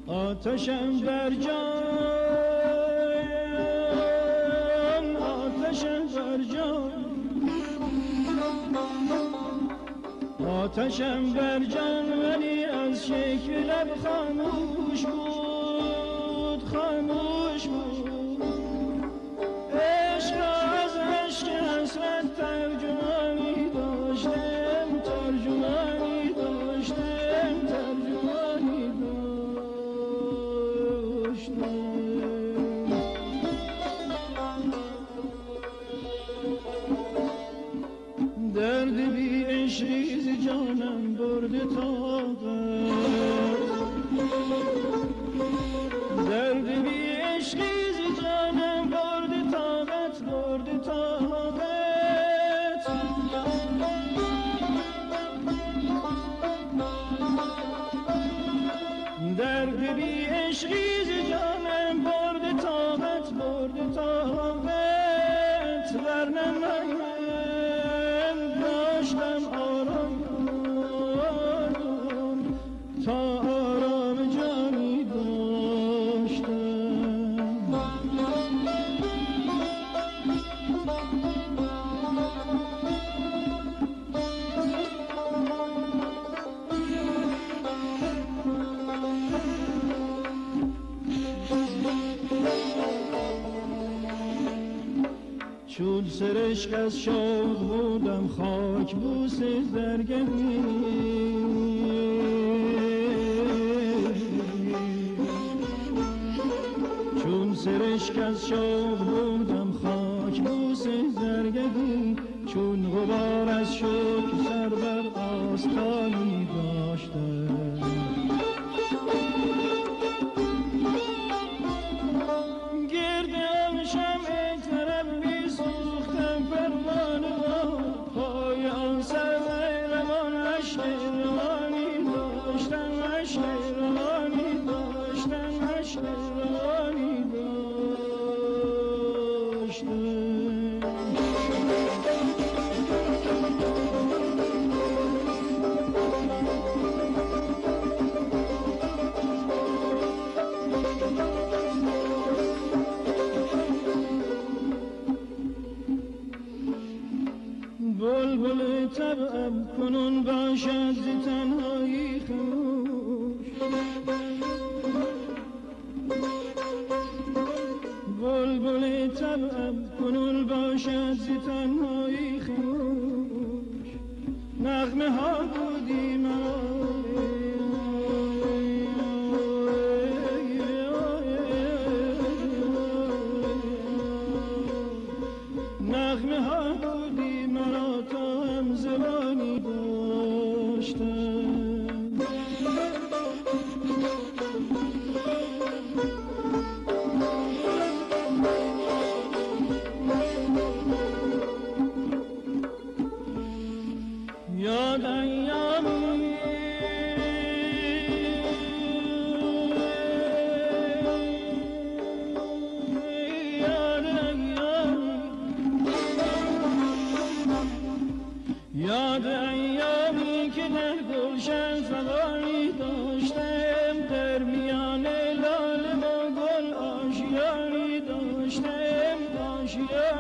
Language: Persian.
آتشم بر جان، آتشم بر جان، آتشم بر جان، ولی از شکل لب خاموش بود، خاموش بود. عشق از عشق حسرت ترجمانی داشتم، ترجمانی داشتم، ترجمانی داشتم. درد بی عشقی ز جانم برده طاقت، درد بی عشقی ز جانم برده طاقت، برده طاقت. درد بی عشقی ز جانم برده طاقت، برده طاقت. ورنه من داشتم آرام تا آرام جانی داشتم. چون سرشک از شوق بودم خاک بوس زرگنی، چون سرشک از شوق بودم خاک بوس زرگنی، چون غبار از شوق سر بر آستانی داشتم. گرد آن شمع تربی سوختم پروانه را، پای آن سر روان عشق روانی داشتم، عشق روانی داشتم، عشق روانی داشتم. بلبل طبعم کنون باشد ز تنهایی خموش، بلبل طبعم کنون باشد ز تنهایی خموش. نغمه ها بودی مرا، نغمه ها بودی مرا تا هم زبانی داشتم. یاد ایامی کشتم آشیان